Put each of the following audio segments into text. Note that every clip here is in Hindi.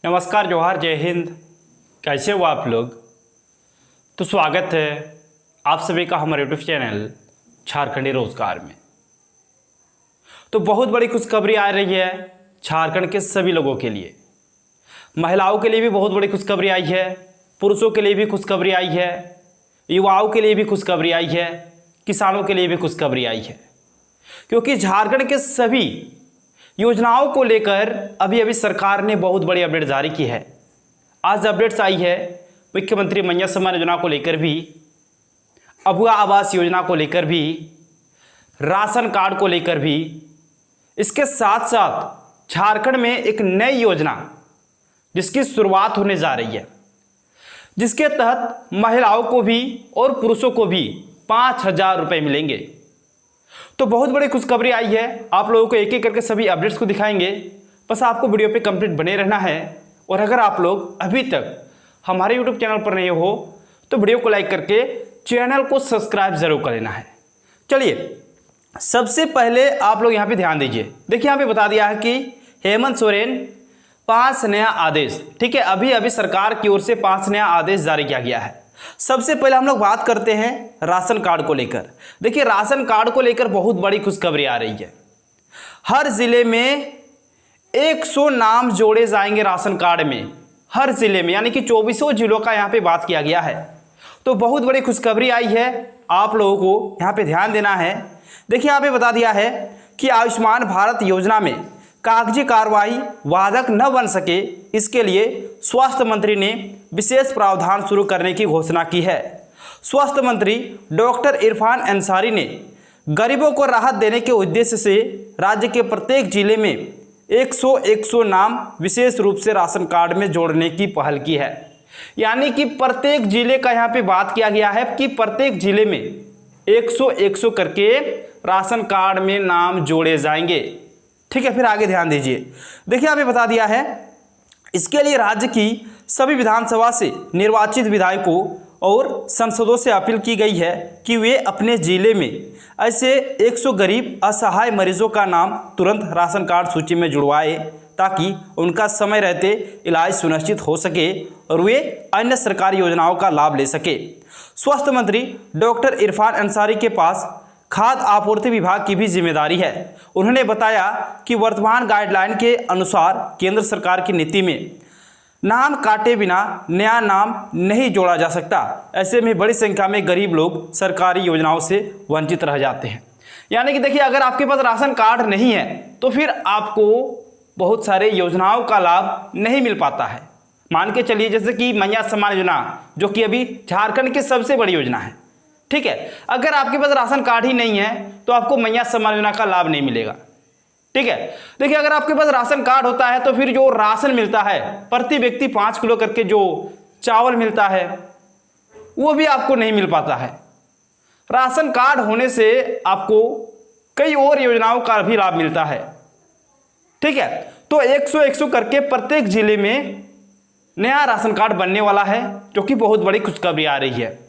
नमस्कार, जोहार, जय हिंद। कैसे हो आप लोग? तो स्वागत है आप सभी का हमारे यूट्यूब चैनल झारखंडी रोजगार में। तो बहुत बड़ी खुशखबरी आ रही है झारखंड के सभी लोगों के लिए। महिलाओं के लिए भी बहुत बड़ी खुशखबरी आई है, पुरुषों के लिए भी खुशखबरी आई है, युवाओं के लिए भी खुशखबरी आई है, किसानों के लिए भी खुशखबरी आई है। क्योंकि झारखंड के सभी योजनाओं को लेकर अभी अभी सरकार ने बहुत बड़ी अपडेट जारी की है। आज अपडेट्स आई है मुख्यमंत्री मैया सम्मान योजना को लेकर भी, अबुआ आवास योजना को लेकर भी, राशन कार्ड को लेकर भी। इसके साथ साथ झारखंड में एक नई योजना जिसकी शुरुआत होने जा रही है, जिसके तहत महिलाओं को भी और पुरुषों को भी 5,000 रुपये मिलेंगे। तो बहुत बड़ी खुशखबरी आई है। आप लोगों को एक एक करके सभी अपडेट्स को दिखाएंगे। बस आपको वीडियो पे कंप्लीट बने रहना है। और अगर आप लोग अभी तक हमारे यूट्यूब चैनल पर नहीं हो तो वीडियो को लाइक करके चैनल को सब्सक्राइब जरूर कर लेना है। चलिए, सबसे पहले आप लोग यहाँ पे ध्यान दीजिए। देखिए, यहाँ पे बता दिया है कि हेमंत सोरेन 5 नया आदेश, ठीक है, अभी अभी सरकार की ओर से 5 नया आदेश जारी किया गया है। सबसे पहले हम लोग बात करते हैं राशन कार्ड को लेकर। देखिए, राशन कार्ड को लेकर बहुत बड़ी खुशखबरी आ रही है। हर जिले में 100 नाम जोड़े जाएंगे राशन कार्ड में, हर जिले में, यानी कि 24 जिलों का यहाँ पे बात किया गया है। तो बहुत बड़ी खुशखबरी आई है, आप लोगों को यहाँ पे ध्यान देना है। देखिए, यहाँ पे बता दिया है कि आयुष्मान भारत योजना में कागजी कार्रवाई बाधक न बन सके, इसके लिए स्वास्थ्य मंत्री ने विशेष प्रावधान शुरू करने की घोषणा की है। स्वास्थ्य मंत्री डॉक्टर इरफान अंसारी ने गरीबों को राहत देने के उद्देश्य से राज्य के प्रत्येक जिले में 100 नाम विशेष रूप से राशन कार्ड में जोड़ने की पहल की है। यानी कि प्रत्येक जिले का यहाँ पे बात किया गया है कि प्रत्येक जिले में 100 करके राशन कार्ड में नाम जोड़े जाएंगे। ठीक है, फिर आगे ध्यान दीजिए। देखिए, यहाँ पे बता दिया है इसके लिए राज्य की सभी विधानसभा से निर्वाचित विधायकों और सांसदों से अपील की गई है कि वे अपने जिले में ऐसे 100 गरीब असहाय मरीजों का नाम तुरंत राशन कार्ड सूची में जुड़वाए, ताकि उनका समय रहते इलाज सुनिश्चित हो सके और वे अन्य सरकारी योजनाओं का लाभ ले सके। स्वास्थ्य मंत्री डॉक्टर इरफान अंसारी के पास खाद्य आपूर्ति विभाग की भी जिम्मेदारी है। उन्होंने बताया कि वर्तमान गाइडलाइन के अनुसार केंद्र सरकार की नीति में नाम काटे बिना नया नाम नहीं जोड़ा जा सकता। ऐसे में बड़ी संख्या में गरीब लोग सरकारी योजनाओं से वंचित रह जाते हैं। यानी कि देखिए, अगर आपके पास राशन कार्ड नहीं है तो फिर आपको बहुत सारे योजनाओं का लाभ नहीं मिल पाता है। मान के चलिए, जैसे कि मैया सम्मान योजना, जो कि अभी झारखंड की सबसे बड़ी योजना है। ठीक है, अगर आपके पास राशन कार्ड ही नहीं है तो आपको मैया सम्मान योजना का लाभ नहीं मिलेगा। ठीक है, देखिए, अगर आपके पास राशन कार्ड होता है तो फिर जो राशन मिलता है, प्रति व्यक्ति 5 किलो करके जो चावल मिलता है, वो भी आपको नहीं मिल पाता है। राशन कार्ड होने से आपको कई और योजनाओं का भी लाभ मिलता है। ठीक है, तो 100 करके प्रत्येक जिले में नया राशन कार्ड बनने वाला है, जो कि बहुत बड़ी खुशखबरी आ रही है।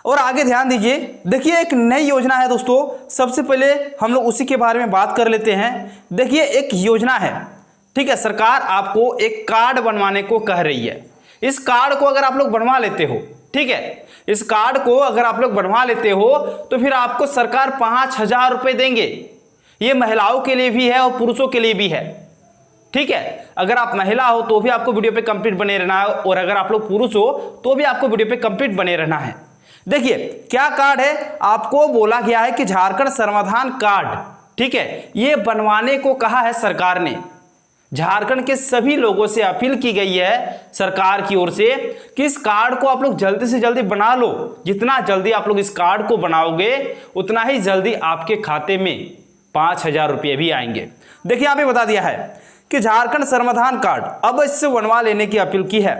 और आगे ध्यान दीजिए। देखिए, एक नई योजना है दोस्तों। सबसे पहले हम लोग उसी के बारे में बात कर लेते हैं। देखिए, एक योजना है, ठीक है, सरकार आपको एक कार्ड बनवाने को कह रही है। इस कार्ड को अगर आप लोग बनवा लेते हो, ठीक है, इस कार्ड को अगर आप लोग बनवा लेते हो तो फिर आपको सरकार 5,000 रुपये देंगे। ये महिलाओं के लिए भी है और पुरुषों के लिए भी है। ठीक है, अगर आप महिला हो तो भी आपको वीडियो पे कंप्लीट बने रहना है, और अगर आप लोग पुरुष हो तो भी आपको वीडियो पे कंप्लीट बने रहना है। देखिए, क्या कार्ड है, आपको बोला गया है कि झारखंड समाधान कार्ड, ठीक है, ये बनवाने को कहा है सरकार ने। झारखंड के सभी लोगों से अपील की गई है सरकार की ओर से कि इस कार्ड को आप लोग जल्दी से जल्दी बना लो। जितना जल्दी आप लोग इस कार्ड को बनाओगे उतना ही जल्दी आपके खाते में 5,000 रुपये भी आएंगे। देखिए, यहाँ पे बता दिया है कि झारखंड समाधान कार्ड अवश्य बनवा लेने की अपील की है।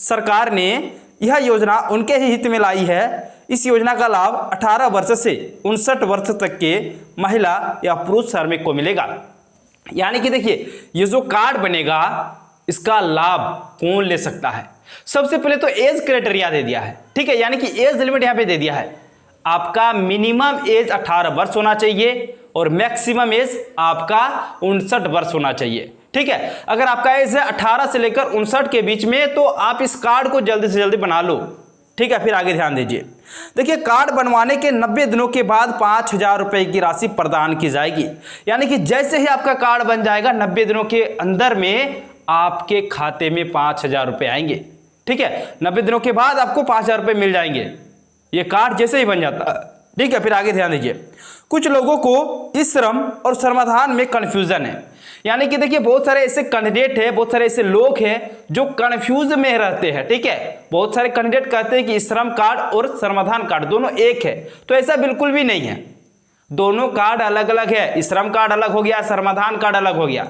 सरकार ने यह योजना उनके ही हित में लाई है। इस योजना का लाभ 18 वर्ष से 59 वर्ष तक के महिला या पुरुष श्रमिक को मिलेगा। यानी कि देखिए, ये जो कार्ड बनेगा इसका लाभ कौन ले सकता है। सबसे पहले तो एज क्राइटेरिया दे दिया है, ठीक है, यानी कि एज लिमिट यहाँ पे दे दिया है। आपका मिनिमम एज 18 वर्ष होना चाहिए और मैक्सिमम एज आपका 59 वर्ष होना चाहिए। ठीक है। अगर आपका एज है 18 से लेकर 59 के बीच में तो आप इस कार्ड को जल्दी से जल्दी बना लो, ठीक है। फिर आगे ध्यान दीजिए, देखिए कार्ड बनवाने के 90 दिनों के बाद 5,000 रुपए की राशि प्रदान की जाएगी। यानी कि जैसे ही आपका कार्ड बन जाएगा 90 दिनों के अंदर में आपके खाते में 5,000 रुपए आएंगे, ठीक है। 90 दिनों के बाद आपको 5,000 रुपए मिल जाएंगे, ये कार्ड जैसे ही बन जाता है, ठीक है। फिर आगे ध्यान दीजिए, कुछ लोगों को इस श्रम और श्रमदान में कंफ्यूजन है। यानी कि देखिए बहुत सारे ऐसे कैंडिडेट है, बहुत सारे ऐसे लोग हैं जो कंफ्यूज में रहते हैं, ठीक है। बहुत सारे कैंडिडेट कहते हैं कि श्रम कार्ड और श्रमदान कार्ड दोनों एक है, तो ऐसा बिल्कुल भी नहीं है। दोनों कार्ड अलग अलग है, श्रम कार्ड अलग हो गया, श्रमदान कार्ड अलग हो गया।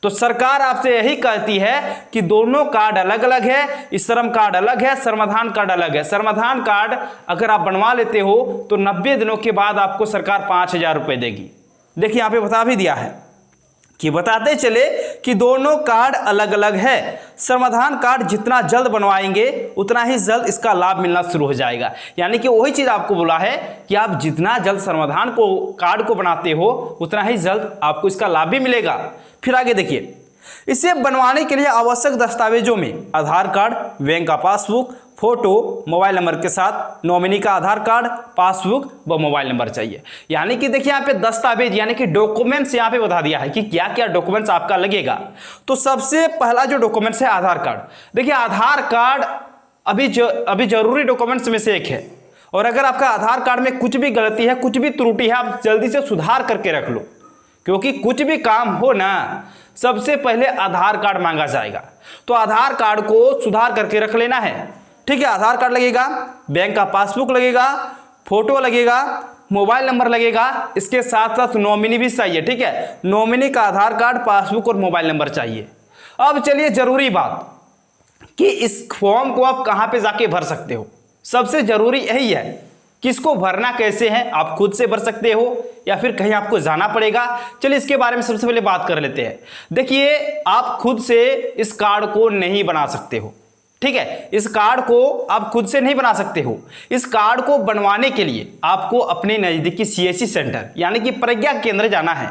तो सरकार आपसे यही कहती है कि दोनों कार्ड अलग अलग है, श्रम कार्ड अलग है, श्रमदान कार्ड अलग है। श्रमदान कार्ड अगर आप बनवा लेते हो तो 90 दिनों के बाद आपको सरकार 5,000 रुपए देगी। देखिए यहां पे बता भी दिया है कि बताते चले कि दोनों कार्ड अलग अलग है। श्रमदान कार्ड जितना जल्द बनवाएंगे उतना ही जल्द इसका लाभ मिलना शुरू हो जाएगा। यानी कि वही चीज आपको बोला है कि आप जितना जल्द श्रमदान को कार्ड को बनाते हो उतना ही जल्द आपको इसका लाभ भी मिलेगा। फिर आगे देखिए, इसे बनवाने के लिए आवश्यक दस्तावेजों में आधार कार्ड, बैंक का पासबुक, फोटो, मोबाइल नंबर के साथ नॉमिनी का आधार कार्ड, पासबुक व मोबाइल नंबर चाहिए। यानी कि देखिए यहाँ पे दस्तावेज यानी कि डॉक्यूमेंट्स यहाँ पे बता दिया है कि क्या क्या डॉक्यूमेंट्स आपका लगेगा। तो सबसे पहला जो डॉक्यूमेंट्स है आधार कार्ड। देखिए आधार कार्ड अभी जरूरी डॉक्यूमेंट्स में से एक है, और अगर आपका आधार कार्ड में कुछ भी गलती है, कुछ भी त्रुटि है, आप जल्दी से सुधार करके रख लो, क्योंकि कुछ भी काम हो ना सबसे पहले आधार कार्ड मांगा जाएगा। तो आधार कार्ड को सुधार करके रख लेना है, ठीक है। आधार कार्ड लगेगा, बैंक का पासबुक लगेगा, फोटो लगेगा, मोबाइल नंबर लगेगा, इसके साथ साथ नॉमिनी भी चाहिए, ठीक है। नॉमिनी का आधार कार्ड, पासबुक और मोबाइल नंबर चाहिए। अब चलिए जरूरी बात कि इस फॉर्म को आप कहां पे जाके भर सकते हो। सबसे जरूरी यही है कि इसको भरना कैसे है। आप खुद से भर सकते हो या फिर कहीं आपको जाना पड़ेगा। चलिए इसके बारे में सबसे पहले बात कर लेते हैं। देखिए आप खुद से इस कार्ड को नहीं बना सकते हो, ठीक है। इस कार्ड को आप खुद से नहीं बना सकते हो। इस कार्ड को बनवाने के लिए आपको अपने नजदीकी सीएससी सेंटर यानी कि प्रज्ञा केंद्र जाना है।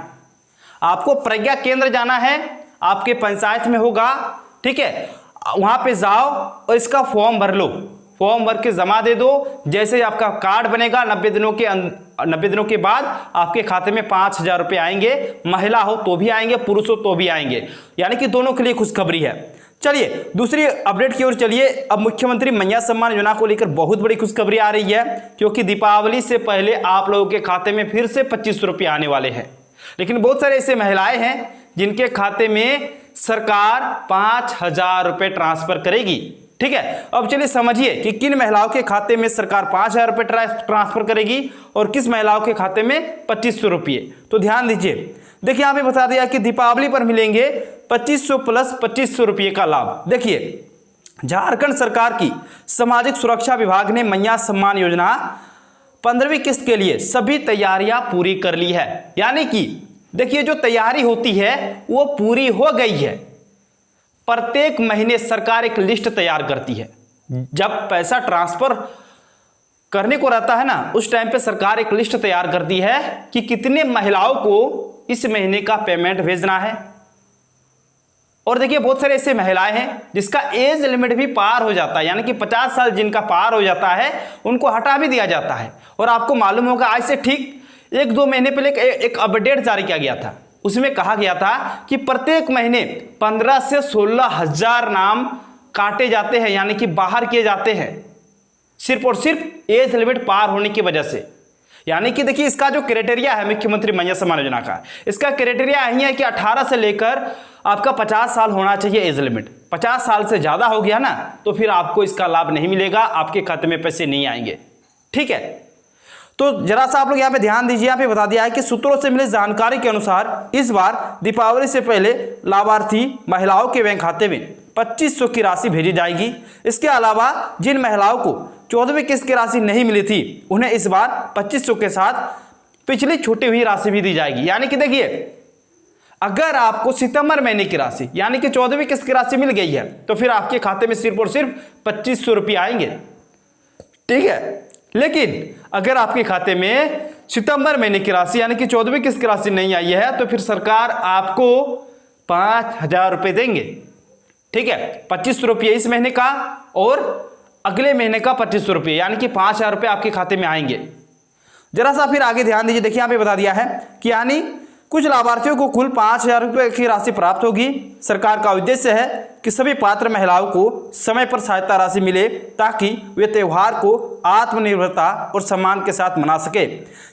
आपको प्रज्ञा केंद्र जाना है, आपके पंचायत में होगा, ठीक है। वहां पे जाओ और इसका फॉर्म भर लो, फॉर्म भर के जमा दे दो। जैसे ही आपका कार्ड बनेगा 90 दिनों के बाद आपके खाते में 5,000 रुपए आएंगे। महिला हो तो भी आएंगे, पुरुष हो तो भी आएंगे, यानी कि दोनों के लिए खुशखबरी है। चलिए दूसरी अपडेट की ओर चलिए। अब मुख्यमंत्री मैया सम्मान योजना को लेकर बहुत बड़ी खुशखबरी आ रही है, क्योंकि दीपावली से पहले आप लोगों के खाते में फिर से 2500 रुपये आने वाले हैं। लेकिन बहुत सारे ऐसे महिलाएं हैं जिनके खाते में सरकार 5,000 रुपये ट्रांसफर करेगी, ठीक है। अब चलिए समझिए कि किन महिलाओं के खाते में सरकार 5,000 रुपये ट्रांसफर करेगी और किस महिलाओं के खाते में 2500 रुपये। तो ध्यान दीजिए, देखिए यहाँ पे बता दिया कि दीपावली पर मिलेंगे 2500 प्लस 2500 रुपये का लाभ। देखिए झारखंड सरकार की सामाजिक सुरक्षा विभाग ने मैया सम्मान योजना 15वीं किस्त के लिए सभी तैयारियां पूरी कर ली है। यानी कि देखिए जो तैयारी होती है वो पूरी हो गई है। प्रत्येक महीने सरकार एक लिस्ट तैयार करती है। जब पैसा ट्रांसफर करने को रहता है ना, उस टाइम पे सरकार एक लिस्ट तैयार करती है कि कितने महिलाओं को इस महीने का पेमेंट भेजना है। और देखिए बहुत सारे ऐसे महिलाएं हैं जिसका एज लिमिट भी पार हो जाता है, यानी कि 50 साल जिनका पार हो जाता है उनको हटा भी दिया जाता है। और आपको मालूम होगा आज से ठीक 1-2 महीने पहले एक अपडेट जारी किया गया था, उसमें कहा गया था कि प्रत्येक महीने 15 से 16 हजार नाम काटे जाते हैं, यानी कि बाहर किए जाते हैं, सिर्फ और सिर्फ एज लिमिट पार होने की वजह से। यानी कि देखिए इसका जो क्राइटेरिया है मुख्यमंत्री मैया सम्मान योजना का, इसका क्राइटेरिया यही है कि 18 से लेकर आपका 50 साल होना चाहिए एज लिमिट। 50 साल से ज्यादा हो गया ना तो फिर आपको इसका लाभ नहीं मिलेगा, आपके खाते में पैसे नहीं आएंगे, ठीक है। तो जरा सा आप लोग यहाँ पे ध्यान दीजिए, यहाँ पे बता दिया है कि सूत्रों से मिली जानकारी के अनुसार इस बार दीपावली से पहले लाभार्थी महिलाओं के बैंक खाते में 2500 की राशि भेजी जाएगी। इसके अलावा जिन महिलाओं को 14वीं किस्त की राशि नहीं मिली थी उन्हें इस बार 2500 के साथ पिछली छूटी हुई राशि भी दी जाएगी। यानी कि देखिए अगर आपको सितंबर महीने की राशि यानी कि 14वीं किस्त की राशि मिल गई है तो फिर आपके खाते में सिर्फ और सिर्फ 2500 रुपये आएंगे, ठीक है। लेकिन अगर आपके खाते में सितंबर महीने की राशि यानी कि 14वीं किस्त की राशि नहीं आई है तो फिर सरकार आपको 5,000 रुपये देंगे। ठीक है, 2500 रुपये इस महीने का और अगले महीने का 2500 रुपये, यानी कि 5,000 रुपये आपके खाते में आएंगे। जरा सा फिर आगे ध्यान दीजिए, देखिए यहाँ पे बता दिया है कि यानी कुछ लाभार्थियों को कुल 5,000 रुपये की राशि प्राप्त होगी। सरकार का उद्देश्य है कि सभी पात्र महिलाओं को समय पर सहायता राशि मिले ताकि वे त्यौहार को आत्मनिर्भरता और सम्मान के साथ मना सके।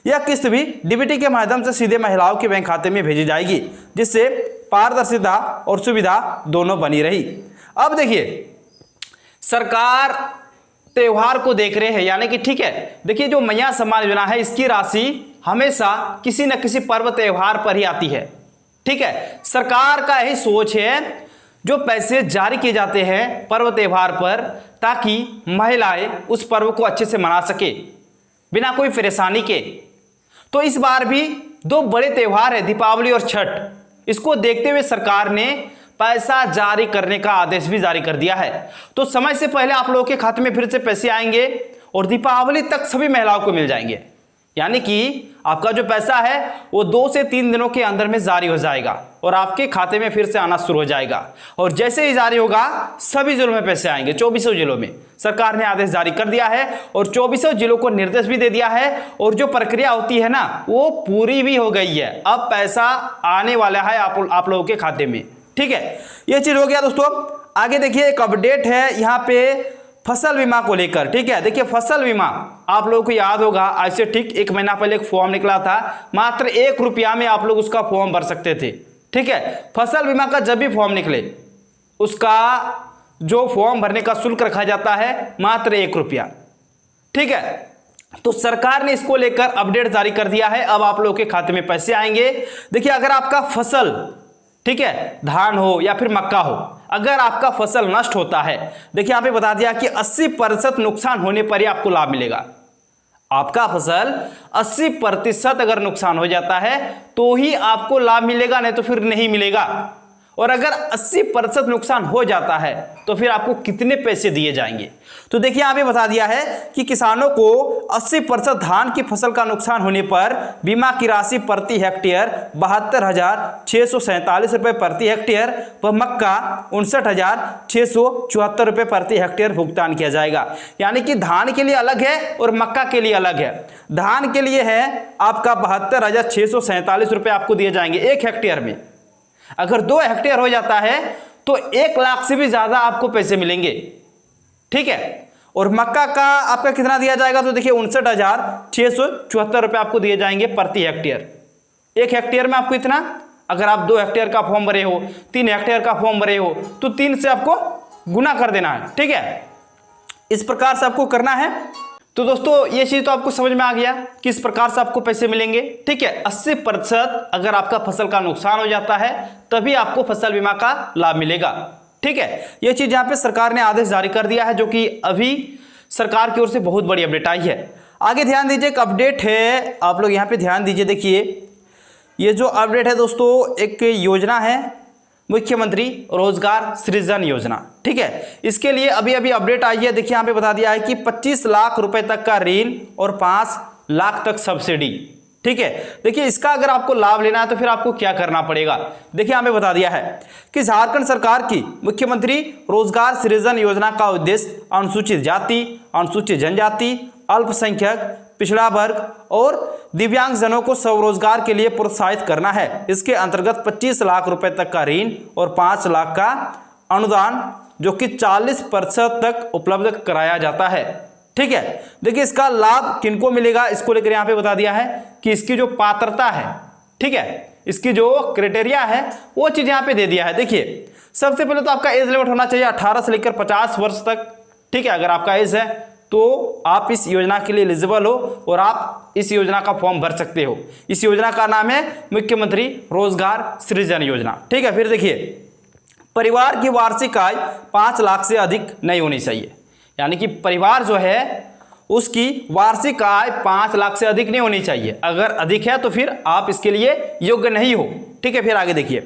यह किस्त भी डीबीटी के माध्यम से सीधे महिलाओं के बैंक खाते में भेजी जाएगी, जिससे पारदर्शिता और सुविधा दोनों बनी रही। अब देखिए, सरकार त्योहार को देख रहे हैं, यानी कि ठीक है, देखिए जो मैया सम्मान योजना है इसकी राशि हमेशा किसी न किसी पर्व त्योहार पर ही आती है। ठीक है, सरकार का यही सोच है जो पैसे जारी किए जाते हैं पर्व त्योहार पर, ताकि महिलाएं उस पर्व को अच्छे से मना सके बिना कोई परेशानी के। तो इस बार भी दो बड़े त्योहार है, दीपावली और छठ। इसको देखते हुए सरकार ने पैसा जारी करने का आदेश भी जारी कर दिया है। तो समय से पहले आप लोगों के खाते में फिर से पैसे आएंगे और दीपावली तक सभी महिलाओं को मिल जाएंगे, यानी कि आपका जो पैसा है वो 2 से 3 दिनों के अंदर में जारी हो जाएगा और आपके खाते में फिर से आना शुरू हो जाएगा। और जैसे ही जारी होगा सभी जिलों में पैसे आएंगे। 24 जिलों में सरकार ने आदेश जारी कर दिया है और 24 जिलों को निर्देश भी दे दिया है और जो प्रक्रिया होती है ना वो पूरी भी हो गई है। अब पैसा आने वाला है आप लोगों के खाते में। ठीक है, ये चीज हो गया दोस्तों। आगे देखिए, एक अपडेट है यहाँ पे फसल बीमा को लेकर। ठीक है, देखिए फसल बीमा आप लोगों को याद होगा, ऐसे ठीक 1 महीना पहले एक फॉर्म निकला था, मात्र 1 रुपया में आप लोग उसका फॉर्म भर सकते थे। ठीक है, फसल बीमा का जब भी फॉर्म निकले उसका जो फॉर्म भरने का शुल्क रखा जाता है मात्र 1 रुपया। ठीक है, तो सरकार ने इसको लेकर अपडेट जारी कर दिया है। अब आप लोगों के खाते में पैसे आएंगे। देखिए, अगर आपका फसल, ठीक है, धान हो या फिर मक्का हो, अगर आपका फसल नष्ट होता है, देखिए यहाँ पे बता दिया कि 80% नुकसान होने पर ही आपको लाभ मिलेगा। आपका फसल 80% अगर नुकसान हो जाता है तो ही आपको लाभ मिलेगा, नहीं तो फिर नहीं मिलेगा। और अगर 80% नुकसान हो जाता है तो फिर आपको कितने पैसे दिए जाएंगे? तो देखिए यहाँ पे बता दिया है कि किसानों को 80% धान की फसल का नुकसान होने पर बीमा की राशि प्रति हेक्टेयर 72,647 रुपये प्रति हेक्टेयर व मक्का 59,674 रुपये प्रति हेक्टेयर भुगतान किया जाएगा। यानी कि धान के लिए अलग है और मक्का के लिए अलग है। धान के लिए है आपका 72,647 रुपये आपको दिए जाएंगे 1 हेक्टेयर में। अगर 2 हेक्टेयर हो जाता है तो 1 लाख से भी ज्यादा आपको पैसे मिलेंगे। ठीक है, और मक्का का आपका कितना दिया जाएगा? तो देखिए 59,674 रुपये आपको दिए जाएंगे प्रति हेक्टेयर। 1 हेक्टेयर में आपको इतना, अगर आप 2 हेक्टेयर का फॉर्म भरे हो, 3 हेक्टेयर का फॉर्म भरे हो तो 3 से आपको गुना कर देना है। ठीक है, इस प्रकार से आपको करना है। तो दोस्तों ये चीज तो आपको समझ में आ गया कि इस प्रकार से आपको पैसे मिलेंगे। ठीक है, 80% अगर आपका फसल का नुकसान हो जाता है तभी आपको फसल बीमा का लाभ मिलेगा। ठीक है, ये चीज यहाँ पे सरकार ने आदेश जारी कर दिया है, जो कि अभी सरकार की ओर से बहुत बड़ी अपडेट आई है। आगे ध्यान दीजिए, एक अपडेट है, आप लोग यहाँ पे ध्यान दीजिए। देखिए ये जो अपडेट है दोस्तों, एक योजना है मुख्यमंत्री रोजगार सृजन योजना। ठीक है, इसके लिए अभी अभी अपडेट आई है। देखिए यहाँ पे बता दिया है कि 25 लाख रुपए तक का ऋण और 5 लाख तक सब्सिडी। ठीक है, देखिए इसका अगर आपको लाभ लेना है तो फिर आपको क्या करना पड़ेगा? देखिए यहाँ पे बता दिया है कि झारखंड सरकार की मुख्यमंत्री रोजगार सृजन योजना का उद्देश्य अनुसूचित जाति, अनुसूचित जनजाति, अल्पसंख्यक, पिछड़ा वर्ग और दिव्यांगजनों को स्वरोजगार के लिए प्रोत्साहित करना है। इसके अंतर्गत 25 लाख रुपए तक का ऋण और 5 लाख का अनुदान जो कि 40% तक उपलब्ध कराया जाता है। ठीक है, देखिए इसका लाभ किनको मिलेगा इसको लेकर यहाँ पे बता दिया है कि इसकी जो पात्रता है, ठीक है, इसकी जो क्राइटेरिया है वो चीज यहाँ पे दे दिया है। देखिए सबसे पहले तो आपका एज लिमिट होना चाहिए 18 से लेकर 50 वर्ष तक। ठीक है, अगर आपका एज है तो आप इस योजना के लिए एलिजिबल हो और आप इस योजना का फॉर्म भर सकते हो। इस योजना का नाम है मुख्यमंत्री रोजगार सृजन योजना। ठीक है, फिर देखिए परिवार की वार्षिक आय 5 लाख से अधिक नहीं होनी चाहिए, यानी कि परिवार जो है उसकी वार्षिक आय 5 लाख से अधिक नहीं होनी चाहिए। अगर अधिक है तो फिर आप इसके लिए योग्य नहीं हो। ठीक है, फिर आगे देखिए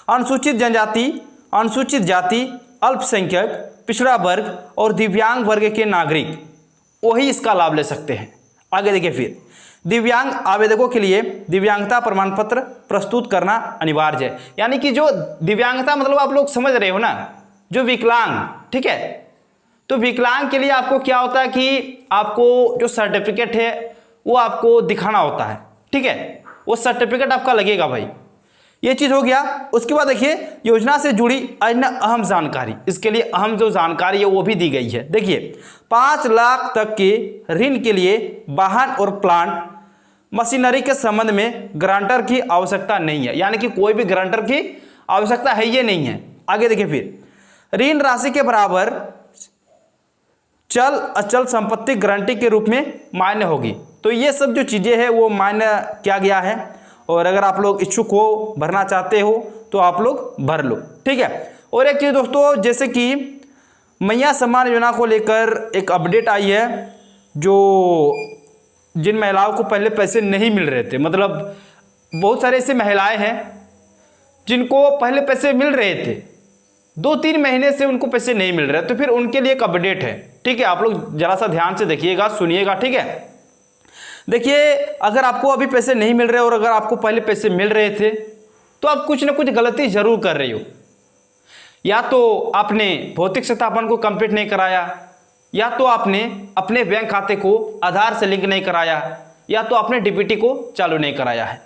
अनुसूचित जनजाति, अनुसूचित जाति, अल्पसंख्यक, पिछड़ा वर्ग और दिव्यांग वर्ग के नागरिक वही इसका लाभ ले सकते हैं। आगे देखिए फिर दिव्यांग आवेदकों के लिए दिव्यांगता प्रमाण पत्र प्रस्तुत करना अनिवार्य है। यानी कि जो दिव्यांगता मतलब आप लोग समझ रहे हो ना, जो विकलांग, ठीक है, तो विकलांग के लिए आपको क्या होता है कि आपको जो सर्टिफिकेट है वो आपको दिखाना होता है, ठीक है, वो सर्टिफिकेट आपका लगेगा भाई। ये चीज़ हो गया। उसके बाद देखिए योजना से जुड़ी अन्य अहम जानकारी, इसके लिए अहम जो जानकारी है वो भी दी गई है। देखिए 5 लाख तक के ऋण के लिए वाहन और प्लांट मशीनरी के संबंध में गारंटर की आवश्यकता नहीं है, यानी कि कोई भी गारंटर की आवश्यकता है ये नहीं है। आगे देखिए फिर ऋण राशि के बराबर चल अचल संपत्ति गारंटी के रूप में मान्य होगी। तो ये सब जो चीज़ें हैं वो मान्य किया गया है, और अगर आप लोग इच्छुक हो, भरना चाहते हो तो आप लोग भर लो, ठीक है। और एक चीज़ दोस्तों, जैसे कि मैया सम्मान योजना को लेकर एक अपडेट आई है, जो जिन महिलाओं को पहले पैसे नहीं मिल रहे थे, मतलब बहुत सारे ऐसे महिलाएं हैं जिनको पहले पैसे मिल रहे थे, 2-3 महीने से उनको पैसे नहीं मिल रहे, तो फिर उनके लिए एक अपडेट है, ठीक है। आप लोग जरा सा ध्यान से देखिएगा, सुनिएगा, ठीक है। देखिए अगर आपको अभी पैसे नहीं मिल रहे और अगर आपको पहले पैसे मिल रहे थे तो आप कुछ ना कुछ गलती जरूर कर रही हो। या तो आपने भौतिक सत्यापन को कंप्लीट नहीं कराया, या तो आपने अपने बैंक खाते को आधार से लिंक नहीं कराया, या तो आपने डीबीटी को चालू नहीं कराया है।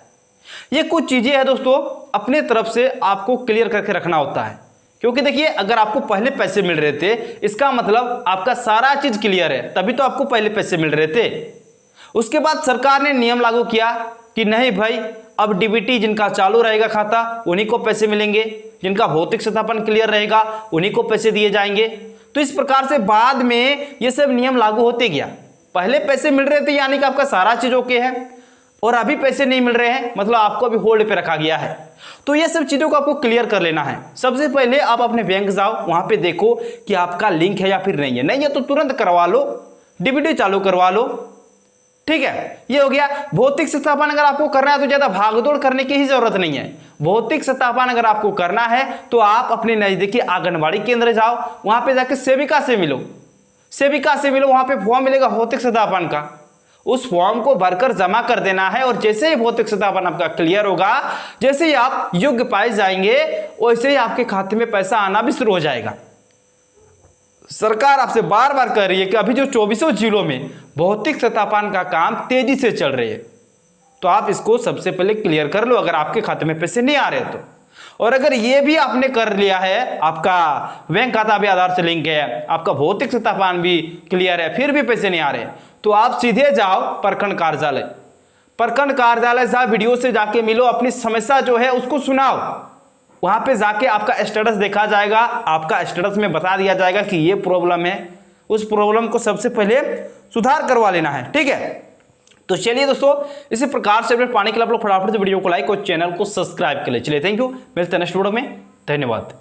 ये कुछ चीज़ें हैं दोस्तों, अपने तरफ से आपको क्लियर करके रखना होता है, क्योंकि देखिए अगर आपको पहले पैसे मिल रहे थे इसका मतलब आपका सारा चीज़ क्लियर है, तभी तो आपको पहले पैसे मिल रहे थे। उसके बाद सरकार ने नियम लागू किया कि नहीं भाई, अब डीबीटी जिनका चालू रहेगा खाता उन्हीं को पैसे मिलेंगे, जिनका भौतिक सत्यापन क्लियर रहेगा उन्हीं को पैसे दिए जाएंगे। तो इस प्रकार से बाद में ये सब नियम लागू होते गया। पहले पैसे मिल रहे थे यानी कि आपका सारा चीज ओके है, और अभी पैसे नहीं मिल रहे हैं मतलब आपको अभी होल्ड पे रखा गया है। तो ये सब चीज़ों को आपको क्लियर कर लेना है। सबसे पहले आप अपने बैंक जाओ, वहाँ पे देखो कि आपका लिंक है या फिर नहीं है। नहीं है तो तुरंत करवा लो, डीबीटी चालू करवा लो, ठीक है। ये हो गया। भौतिक सत्यापन अगर आपको करना है तो ज़्यादा भागदौड़ करने की ही जरूरत नहीं है। भौतिक सत्यापन अगर आपको करना है तो आप अपने नज़दीकी आंगनबाड़ी केंद्र जाओ, वहाँ पे जाके सेविका से मिलो, वहाँ पे फॉर्म मिलेगा भौतिक सत्यापन का, उस फॉर्म को भरकर जमा कर देना है। और जैसे ही भौतिक सत्यापन आपका क्लियर होगा, जैसे ही आप योग्य पाए जाएंगे, वैसे ही आपके खाते में पैसा आना भी शुरू हो जाएगा। सरकार आपसे बार बार कह रही है कि अभी जो 24 जिलों में भौतिक सत्यापन का काम तेजी से चल रही है, तो आप इसको सबसे पहले क्लियर कर लो अगर आपके खाते में पैसे नहीं आ रहे तो। और अगर ये भी आपने कर लिया है, आपका बैंक खाता भी आधार से लिंक है, आपका भौतिक सत्यापन भी क्लियर है, फिर भी पैसे नहीं आ रहे, तो आप सीधे जाओ प्रखंड कार्यालय जा, वीडियो से जाके मिलो, अपनी समस्या जो है उसको सुनाओ। वहां पे जाके आपका स्टेटस देखा जाएगा, आपका स्टेटस में बता दिया जाएगा कि ये प्रॉब्लम है, उस प्रॉब्लम को सबसे पहले सुधार करवा लेना है, ठीक है। तो चलिए दोस्तों, इसी प्रकार से अपडेट पाने के लिए आप लोग फटाफट से वीडियो को लाइक और चैनल को सब्सक्राइब कर ले। चलिए थैंक यू, मिलते हैं नेक्स्ट वीडियो में, धन्यवाद।